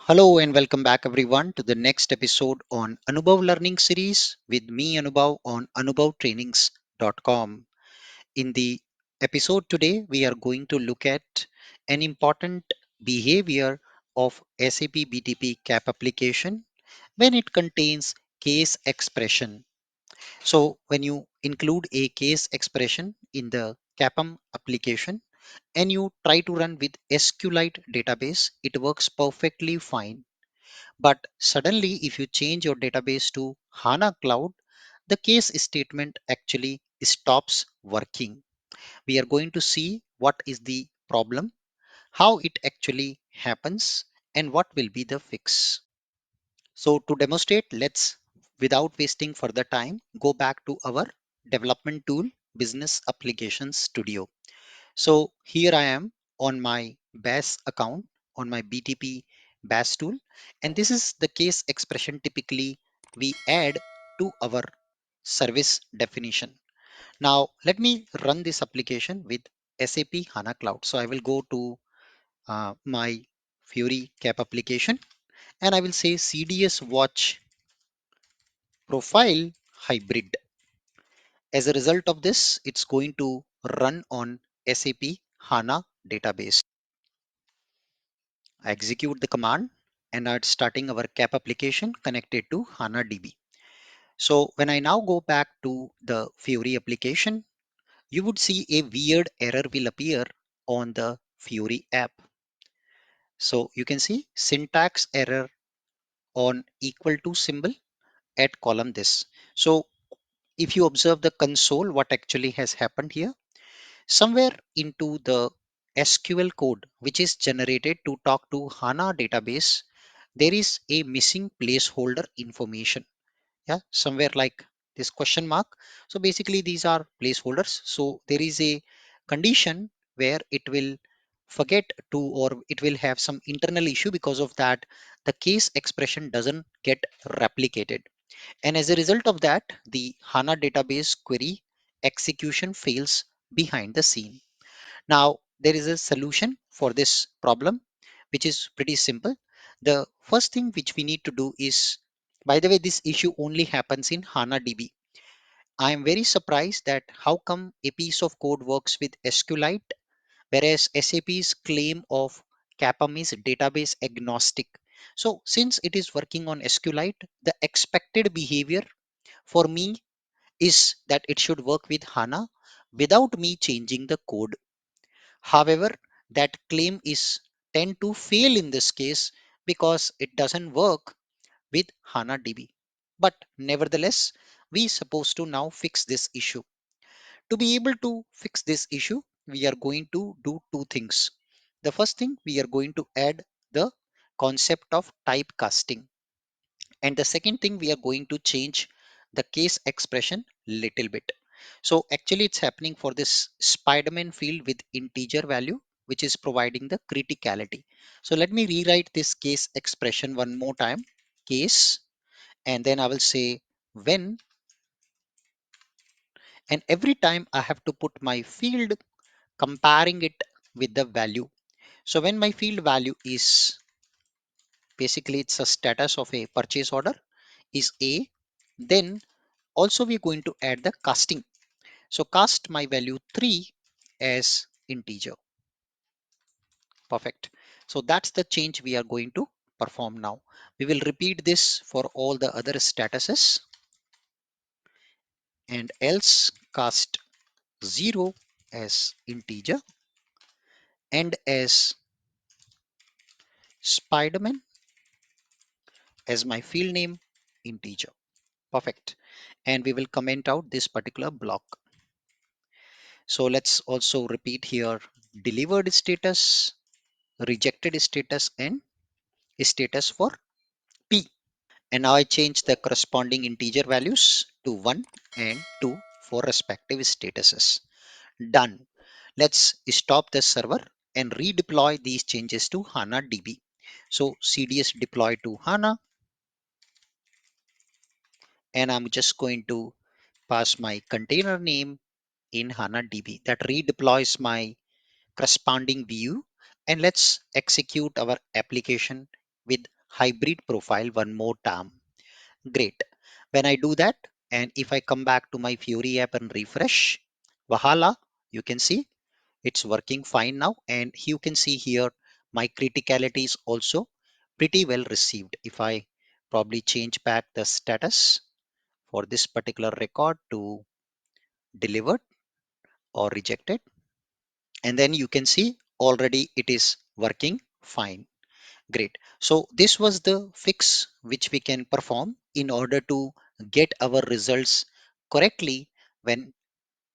Hello and welcome back everyone to the next episode on Anubhav Learning Series with me Anubhav on anubhavtrainings.com. In the episode today, we are going to look at an important behavior of SAP BTP CAP application when it contains case expression. So when you include a case expression in the CAPM application and you try to run with SQLite database, it works perfectly fine, but suddenly, if you change your database to HANA Cloud, the case statement actually stops working. We are going to see what is the problem, how it actually happens, and what will be the fix. So to demonstrate, let's, without wasting further time, go back to our development tool, Business Applications Studio. So here I am on my BAS account on my BTP BAS tool, and this is the case expression typically we add to our service definition. Now let me run this application with SAP HANA Cloud. So I will go to my Fiori CAP application and I will say CDS watch profile hybrid. As a result of this, it's going to run on SAP HANA database. I execute the command and it's starting our CAP application connected to HANA DB. So when I now go back to the Fiori application, you would see a weird error will appear on the Fiori app. So you can see syntax error on equal to symbol at column this. So if you observe the console, what actually has happened here, somewhere into the SQL code, which is generated to talk to HANA database, there is a missing placeholder information. Yeah, somewhere like this question mark. So basically these are placeholders. So there is a condition where it will forget to, or it will have some internal issue, because of that the case expression doesn't get replicated, and as a result of that the HANA database query execution fails behind the scene. Now, there is a solution for this problem, which is pretty simple. The first thing which we need to do is, by the way, this issue only happens in HANA DB. I am very surprised that how come a piece of code works with SQLite, whereas SAP's claim of CAPM is database agnostic. So since it is working on SQLite, the expected behavior for me is that it should work with HANA without me changing the code. However, that claim is tend to fail in this case because it doesn't work with HANA DB. But nevertheless, we supposed to now fix this issue. To be able to fix this issue, we are going to do two things. The first thing, we are going to add the concept of typecasting. And the second thing, we are going to change the case expression little bit. So actually it's happening for this Spiderman field with integer value, which is providing the criticality. So let me rewrite this case expression one more time, case, and then I will say when, and every time I have to put my field comparing it with the value. So when my field value is, basically it's a status of a purchase order is A, then also we're going to add the casting. So cast my value 3 as integer. Perfect. So that's the change we are going to perform now. We will repeat this for all the other statuses, and else cast 0 as integer and as Spiderman as my field name integer. Perfect. And we will comment out this particular block. So let's also repeat here delivered status, rejected status, and status for P. And now I change the corresponding integer values to 1 and 2 for respective statuses. Done. Let's stop the server and redeploy these changes to HANA DB. So CDS deploy to HANA, and I'm just going to pass my container name in HANA DB that redeploys my corresponding view, and let's execute our application with hybrid profile one more time. Great. When I do that, and if I come back to my Fiori app and refresh, voila, you can see it's working fine now. And you can see here my criticality is also pretty well received. If I probably change back the status for this particular record to delivered or rejected, and then you can see already it is working fine. Great. So this was the fix which we can perform in order to get our results correctly when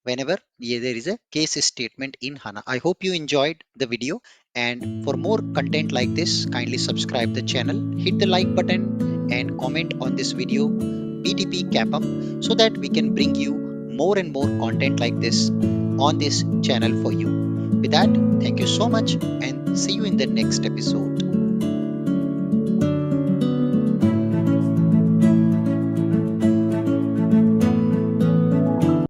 whenever there is a case statement in HANA. I hope you enjoyed the video, and for more content like this, kindly subscribe the channel, hit the like button and comment on this video BTP CAPM so that we can bring you more and more content like this on this channel for you. With that, thank you so much and see you in the next episode.